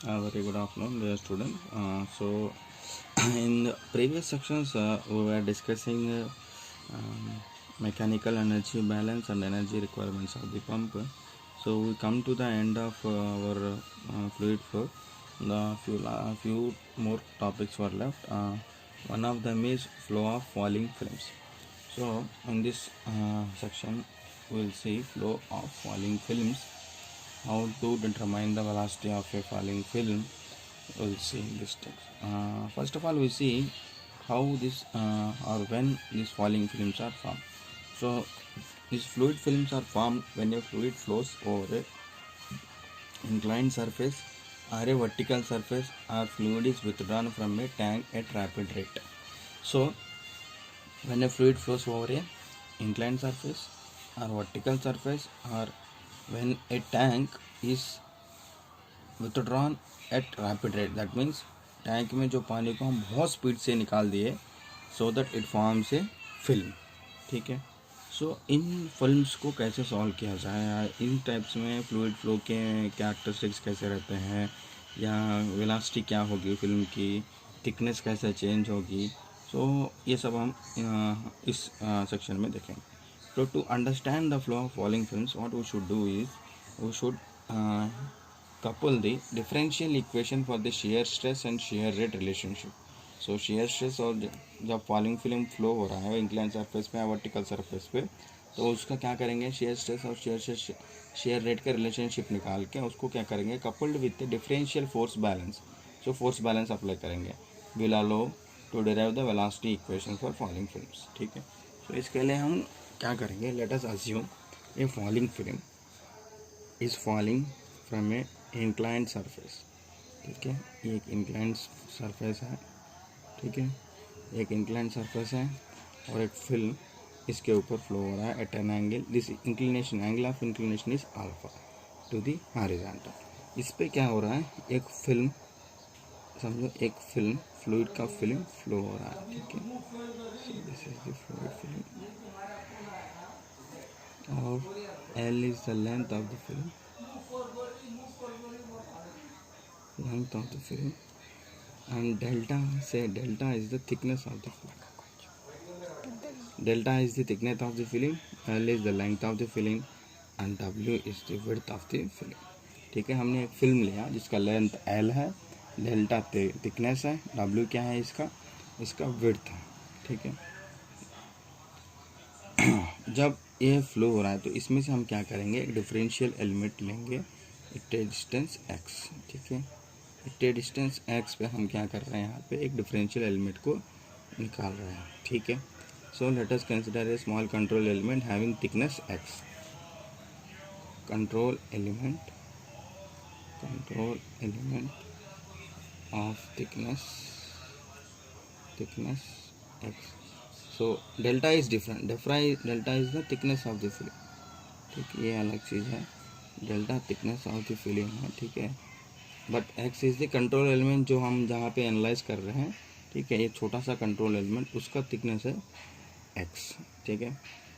Very good afternoon, dear student. In the previous sections, we were discussing mechanical energy balance and energy requirements of the pump. So we come to the end of our fluid flow. The few more topics were left. One of them is flow of falling films. So in this section, we will see flow of falling films. How to determine the velocity of a falling film. We'll see this text. First of all, we see how this or when these falling films are formed. So these fluid films are formed when a fluid flows over a inclined surface or a vertical surface, or fluid is withdrawn from a tank at rapid rate. So when a fluid flows over a inclined surface or vertical surface, or when a tank is withdrawn at rapid rate, that means tank में जो पानी को हम बहुत speed से निकाल दिए, so that it forms a film. ठीक है. सो इन फिल्म्स को कैसे सॉल्व किया जाए, इन टाइप्स में फ्लूइड फ्लो के कैरेक्टरिस्टिक्स कैसे रहते हैं, या वेलोसिटी क्या होगी फिल्म की, थिकनेस कैसे चेंज होगी, सो ये सब हम इस सेक्शन में देखेंगे. So to understand the flow of falling films, what we should do is we should couple the differential equation for the shear stress and shear rate relationship. So shear stress और जब falling film flow हो रहा है inclined surface पे या vertical surface पे, तो उसका क्या करेंगे, shear stress और shear rate का relationship निकाल के उसको क्या करेंगे, coupled with the differential force balance. So force balance apply करेंगे, will allow to derive the velocity equation for falling films. ठीक है. तो इसके लिए हम क्या करेंगे, let us assume a falling film is falling from a inclined surface. ठीक है. ये एक inclined surface है. ठीक है. एक inclined surface है और एक film इसके ऊपर फ्लो हो रहा है at an angle. This inclination, angle of inclination is alpha to the horizontal. इस पे क्या हो रहा है, एक फिल्म समझो, एक फिल्म फ्लूइड का फिल्म फ्लो हो रहा है. ठीक है. सो this is the fluid film और L is the length of the film, and delta, say delta is the thickness of the film. Delta is the thickness of the film, L is the length of the film, and W is the width of the film. ठीक है. हमने एक film लिया जिसका length L है, delta thickness है, W क्या है इसका विड्थ है. ठीक है. जब ये फ्लो हो रहा है तो इसमें से हम क्या करेंगे, एक डिफरेंशियल एलिमेंट लेंगे एट डिस्टेंस x. ठीक है. एट डिस्टेंस x पे हम क्या कर रहे हैं, यहाँ पे एक डिफरेंशियल एलिमेंट को निकाल रहे हैं. ठीक है. So let us consider a small control element having thickness x. Control element of thickness x. So delta is different, delta is the thickness of the film. ठीक है. ये अलग चीज़ है, delta thickness of the film है. ठीक है. But x is the control element जो हम जहाँ पे एनालाइज कर रहे हैं. ठीक है. ये छोटा सा कंट्रोल एलिमेंट, उसका थिकनेस है एक्स. ठीक है.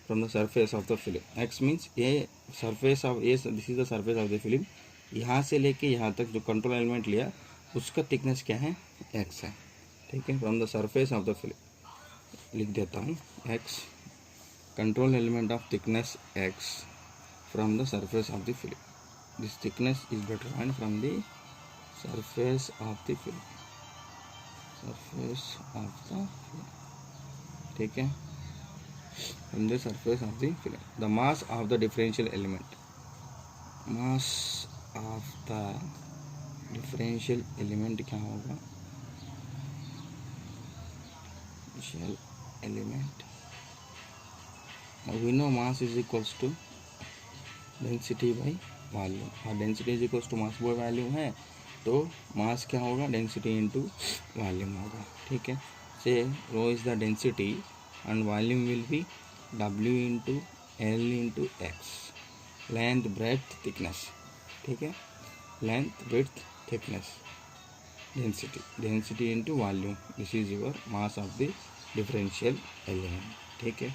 From the surface of the film, x means ये सरफेस ऑफ, ये this is the surface of the film. यहाँ से लेके यहाँ तक जो कंट्रोल एलिमेंट लिया उसका थिकनेस क्या है, एक्स है. ठीक है. From the surface of the film लिख देता हूँ, x control element of thickness x from the surface of the film. This thickness is determined from the surface of the film. ठीक है. From the surface of the film. The mass of the differential element, mass of the differential element क्या होगा, element. Now we know mass is equals to density by volume, और density is equals to mass by volume है, तो mass क्या होगा, density into volume होगा. ठीक है. से rho is the density and volume will be W into L into X. length, breadth, thickness. ठीक है. length, width, thickness, density into volume. This is your mass of the differential element. ठीक है.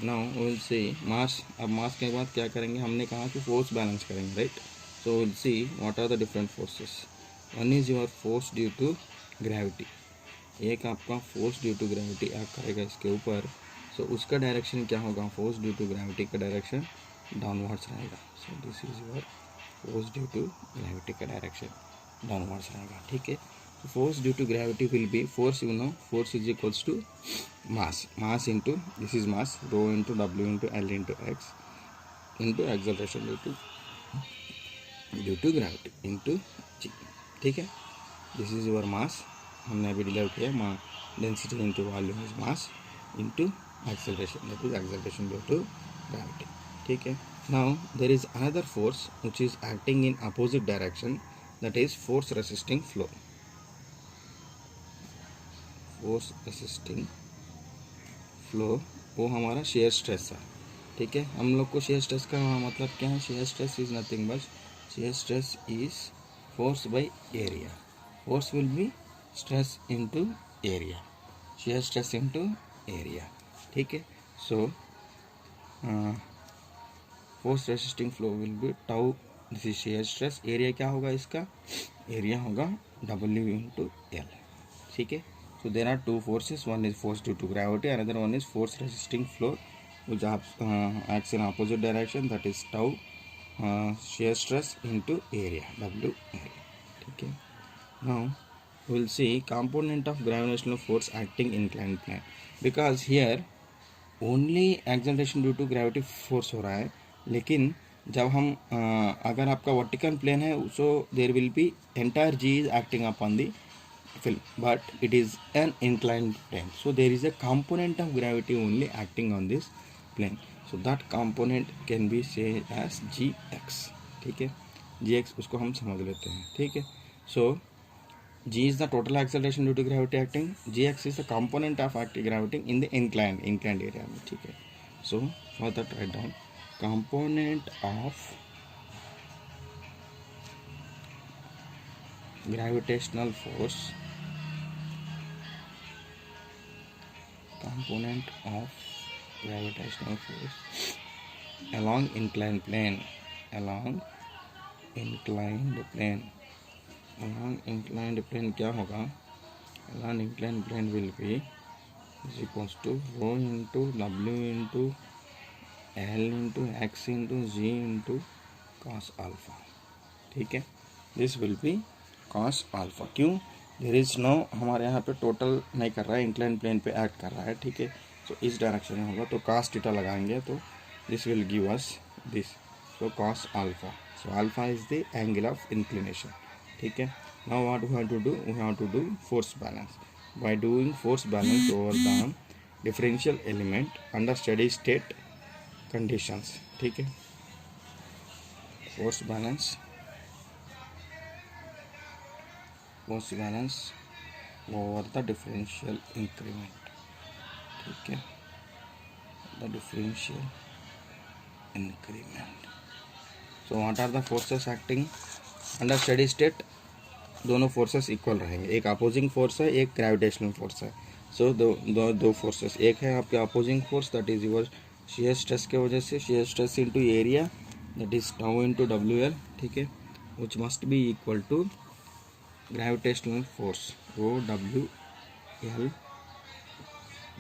Now will see mass. अब mass के बाद क्या करेंगे, हमने कहा कि फोर्स बैलेंस करेंगे, right. So will see what are the different forces. One is your force due to gravity, एक आपका force due to gravity act करेगा इसके ऊपर, सो उसका डायरेक्शन क्या होगा, फोर्स ड्यू टू ग्रेविटी का डायरेक्शन डाउनवर्ड्स रहेगा। So this is your force due to gravity का डायरेक्शन डाउनवर्ड्स रहेगा, ठीक है। Force due to gravity will be, force you know, force is equals to mass into, this is mass, rho into W into L into X into acceleration due to gravity into G, ठीक है। This is your मास, हमने अभी derive किया, density into volume is mass into acceleration, that is acceleration due to gravity, ठीक है। Now there is another force which is acting in opposite direction, that is force resisting flow, force resisting flow, वो हमारा shear stress है, ठीक है। हम लोग को शेयर स्ट्रेस का मतलब क्या है, shear stress is nothing but, shear stress is force by area, force will be stress into area, share stress into area, ठीक है। So force resisting flow will be tau, this is shear stress, area क्या होगा इसका, area होगा W into L, ठीक है। So there are two forces, one is force due to gravity, another one is force resisting flow which acts in opposite direction, that is tau shear stress into area W area, okay. Now we will see component of gravitational force acting in inclined plane, because here only acceleration due to gravity force हो रहा है, लेकिन जब हम अगर आपका vertical plane है, so there will be entire G is acting upon the film, but it is an inclined plane, so there is a component of gravity only acting on this plane, so that component can be said as gx, ठीक है। gx उसको हम समझ लेते हैं, ठीक है। so g is the total acceleration due to gravity acting, gx is the component of acting gravity in the inclined area में, ठीक है। so for that write down component of gravitational force, component of gravitational force along inclined plane, along inclined plane, along inclined plane क्या होगा, along inclined plane will be is equals to rho into W into L into X into G into cos alpha, ठीक है। this will be cos alpha, क्यों, there is no, हमारे यहाँ पे total नहीं कर रहा है, इंक्लाइन प्लेन पे एक्ट कर रहा है, ठीक है। सो इस डायरेक्शन में होगा तो cos थीटा लगाएंगे तो this will give us this, so cos alpha, so alpha is the angle of inclination, ठीक है। Now what we have to do, we have to do force balance, by doing force balance over the differential element under steady state conditions, ठीक है। Force balance over the differential increment, ठीक है, the differential increment, so what are the forces acting under steady state, दोनों forces equal रहेंगे, एक opposing force है, एक gravitational force है, सो दो फोर्सेस, एक है आपके opposing force that is your shear stress के वजह से, shear stress into area that is tau into WL, ठीक है, which must be equal to gravitational force rho WL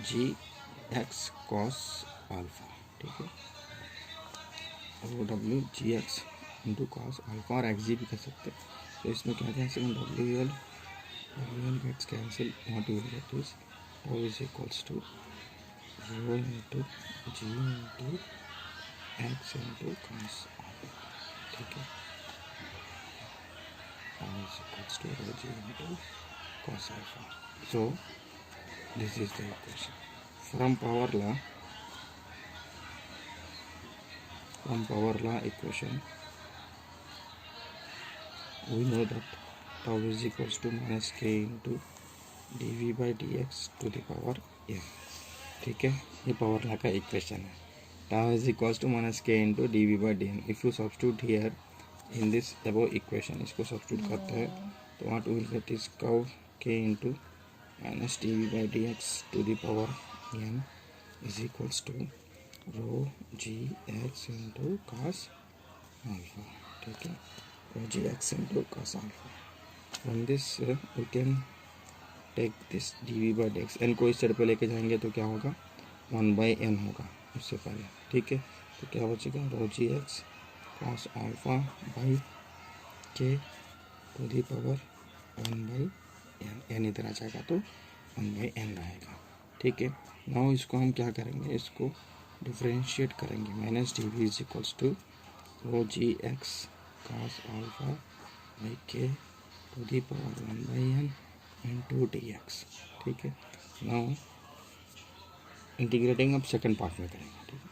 gx cos alpha, ठीक है, rho W gx into cos alpha और xg भी कर सकते हैं, तो इसमें क्या cancel, WL gets cancel, what you will get is rho is equals to rho into g into x into cos alpha, ठीक है, is equals to rho g into cos alpha. So this is the equation. From power law equation, we know that tau is equals to minus k into dv by dx to the power n, ठीक है, ये power law का equation है, tau is equals to minus k into dv by dn, if you substitute here in this above equation, इसको substitute करते हैं तो what we will get is curve k into minus dv by dx to the power n is equals to rho gx into cos alpha, ठीक है, rho gx into cos alpha, from this we can take this dv/dx। n को इस side पे लेके जाएंगे तो क्या होगा, 1/n होगा उससे पहले, ठीक है। तो क्या बचेगा, rho G X cos alpha by K to the power 1/n, n इधर आ जाएगा तो 1/n रहेगा, ठीक है। नाउ इसको हम क्या करेंगे, इसको डिफ्रेंशिएट करेंगे, minus D V is equals to rho G X cos alpha by K to the power 1/n into D X, ठीक है। नाउ इंटीग्रेटिंग अब सेकेंड पार्ट में करेंगे, ठीक है।